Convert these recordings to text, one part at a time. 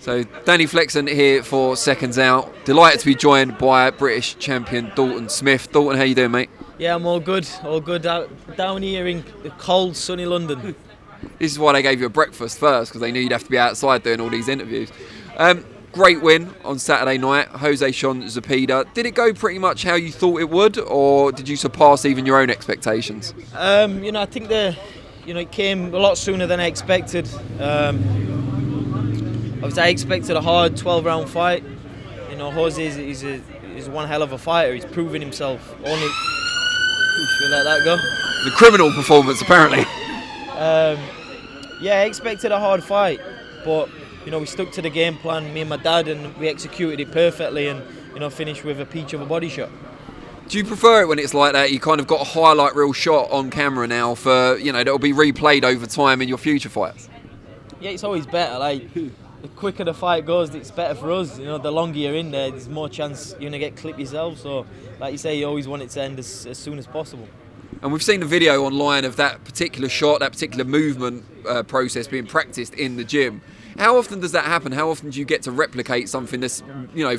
So Danny Flexen here for Seconds Out. Delighted to be joined by British champion Dalton Smith. Dalton, how you doing, mate? Yeah, I'm all good. All good down here in the cold, sunny London. This is why they gave you a breakfast first, because they knew you'd have to be outside doing all these interviews. Great win on Saturday night, Jose Zepeda. Did it go pretty much how you thought it would, or did you surpass even your own expectations? I think it came a lot sooner than I expected. Obviously, I expected a hard 12-round fight. Jose is one hell of a fighter. He's proven himself. Should we let that go? The criminal performance, apparently. I expected a hard fight, but we stuck to the game plan, me and my dad, and we executed it perfectly, and finished with a peach of a body shot. Do you prefer it when it's like that? You kind of got a highlight reel shot on camera now for that'll be replayed over time in your future fights. Yeah, it's always better. Like, the quicker the fight goes, it's better for us. The longer you're in there, there's more chance you're gonna get clipped yourself. So, like you say, you always want it to end as soon as possible. And we've seen the video online of that particular shot, that particular movement process being practiced in the gym. How often does that happen? How often do you get to replicate something that's,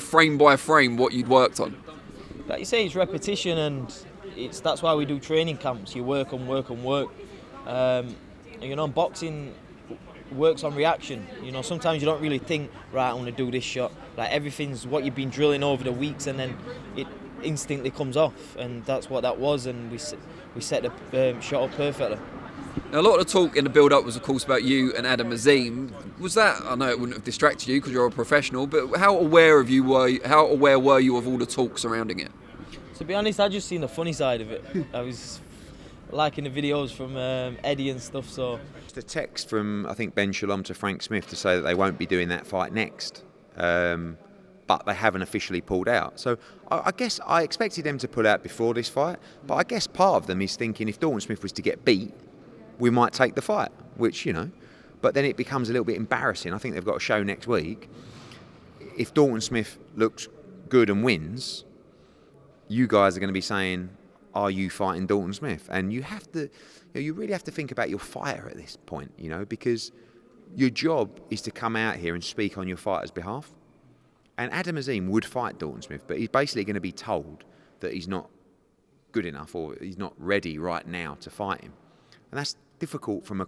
frame by frame what you'd worked on? Like you say, it's repetition, and that's why we do training camps. You work and work and work. Boxing works on reaction. Sometimes you don't really think, right, I want to do this shot. Like, everything's what you've been drilling over the weeks, and then it instantly comes off, and that's what that was, and we set the shot up perfectly. Now, a lot of the talk in the build-up was, of course, about you and Adam Azim. Was that? I know it wouldn't have distracted you because you're a professional, but how aware were you of all the talk surrounding it? To be honest, I just seen the funny side of it. I was liking the videos from Eddie and stuff. So just a text from, I think, Ben Shalom to Frank Smith to say that they won't be doing that fight next, but they haven't officially pulled out. So I guess I expected them to pull out before this fight, but I guess part of them is thinking if Dalton Smith was to get beat, we might take the fight, which, but then it becomes a little bit embarrassing. I think they've got a show next week. If Dalton Smith looks good and wins, you guys are going to be saying, are you fighting Dalton Smith? And you have to, you really have to think about your fighter at this point, because your job is to come out here and speak on your fighter's behalf. And Adam Azim would fight Dalton Smith, but he's basically going to be told that he's not good enough or he's not ready right now to fight him. And that's difficult from a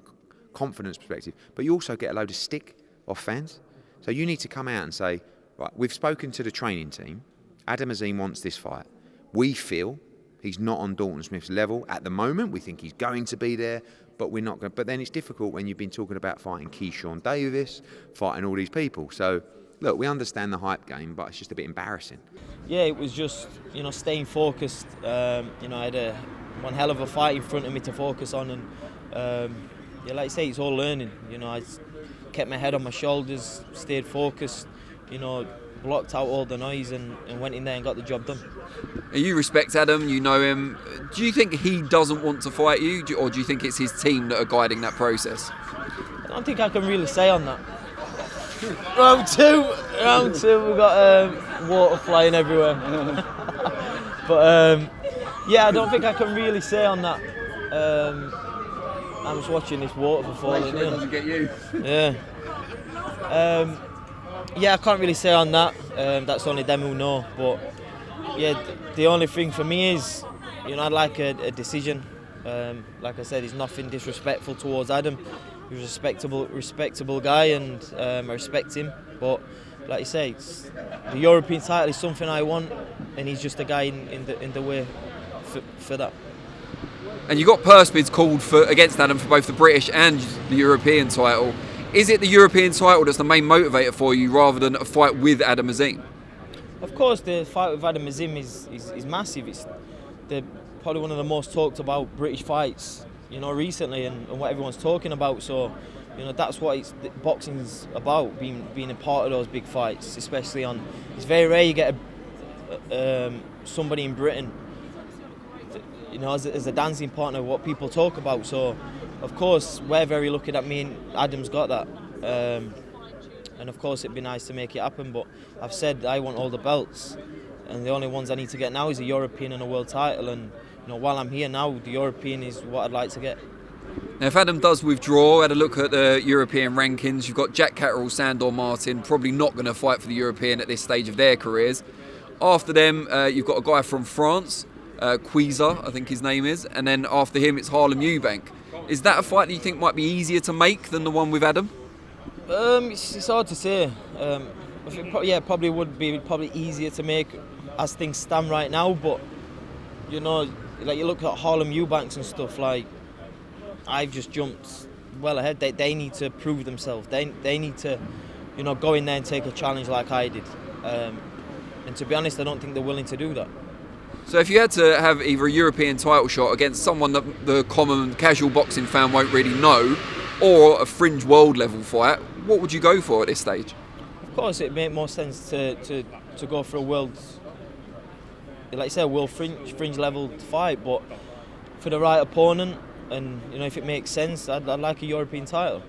confidence perspective. But you also get a load of stick off fans. So you need to come out and say, right, we've spoken to the training team. Adam Azim wants this fight. We feel he's not on Dalton Smith's level at the moment. We think he's going to be there, but we're not going to. But then it's difficult when you've been talking about fighting Keyshawn Davis, fighting all these people. So, look, we understand the hype game, but it's just a bit embarrassing. Yeah, it was just, staying focused. I had one hell of a fight in front of me to focus on, and like I say, it's all learning. I kept my head on my shoulders, stayed focused, blocked out all the noise, and went in there and got the job done. You respect Adam, you know him. Do you think he doesn't want to fight you, or do you think it's his team that are guiding that process? I don't think I can really say on that. Round two, we've got water flying everywhere. But I don't think I can really say on that. I'm just watching this water falling in. Doesn't get you. Yeah. I can't really say on that. That's only them who know. But the only thing for me is, I'd like a decision. Like I said, he's nothing disrespectful towards Adam. He's a respectable guy, and I respect him. But like you say, the European title is something I want, and he's just a guy in the way for that. And you got purse bids called against Adam for both the British and the European title. Is it the European title that's the main motivator for you, rather than a fight with Adam Azim? Of course, the fight with Adam Azim is massive. It's probably one of the most talked about British fights, recently, and what everyone's talking about. So, that's what boxing's about, being a part of those big fights, especially on. It's very rare you get somebody in Britain, as a dancing partner, what people talk about. So, of course, we're very lucky that me and Adam's got that. And of course, it'd be nice to make it happen. But I've said I want all the belts, and the only ones I need to get now is a European and a world title. And while I'm here now, the European is what I'd like to get. Now, if Adam does withdraw, had a look at the European rankings, you've got Jack Catterall, Sandor Martin, probably not going to fight for the European at this stage of their careers. After them, you've got a guy from France, Quiza, I think his name is, and then after him, it's Harlem Eubank. Is that a fight that you think might be easier to make than the one with Adam? It's hard to say. I think probably would be easier to make as things stand right now, but you know, like you look at Harlem Eubanks and stuff, like I've just jumped well ahead. They need to prove themselves. They need to, you know, go in there and take a challenge like I did. And to be honest, I don't think they're willing to do that. So if you had to have either a European title shot against someone that the common casual boxing fan won't really know, or a fringe world level fight, what would you go for at this stage? Of course, it'd make more sense to go for a world, like you say, a world fringe level fight, but for the right opponent, and you know, if it makes sense, I'd like a European title.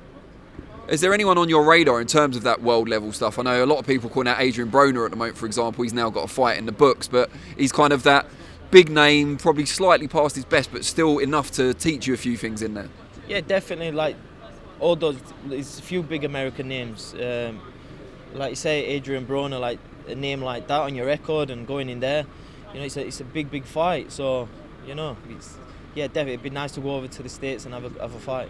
Is there anyone on your radar in terms of that world level stuff? I know a lot of people calling out Adrien Broner at the moment, for example. He's now got a fight in the books, but he's kind of that big name, probably slightly past his best, but still enough to teach you a few things in there. Yeah, definitely. Like all those, there's a few big American names. Like you say, Adrien Broner, like a name like that on your record and going in there, you know, it's a big fight. So, you know, definitely it'd be nice to go over to the States and have a fight.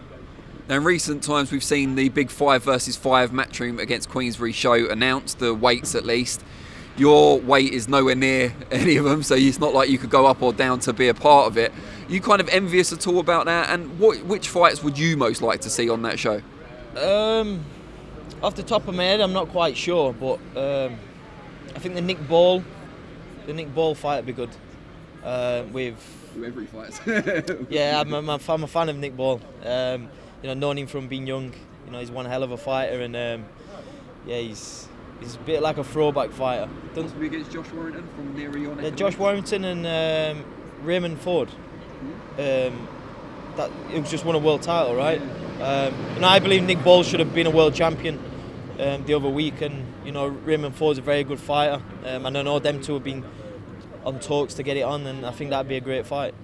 Now, in recent times, we've seen the big 5 versus 5 matchroom against Queensberry show announced, the weights at least. Your weight is nowhere near any of them, so it's not like you could go up or down to be a part of it. Are you kind of envious at all about that? And which fights would you most like to see on that show? Off the top of my head, I'm not quite sure, but I think the Nick Ball fight would be good. Every fight. Yeah, I'm a fan of Nick Ball. You know, known him from being young. You know, he's one hell of a fighter, and he's a bit like a throwback fighter. Done something against Josh Warrington from near your neck. Josh Warrington and Raymond Ford. That it was just won a world title, right? And I believe Nick Ball should have been a world champion the other week, and you know, Raymond Ford's a very good fighter, and I know them two have been on talks to get it on, and I think that'd be a great fight.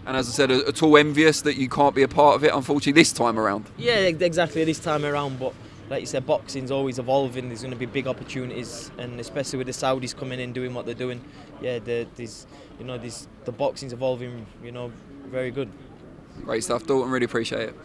And as I said, at all envious that you can't be a part of it, unfortunately, this time around? Yeah, exactly, this time around, but like you said, boxing's always evolving. There's going to be big opportunities, and especially with the Saudis coming in doing what they're doing, the boxing's evolving, you know, very good. Great stuff, Dalton, really appreciate it.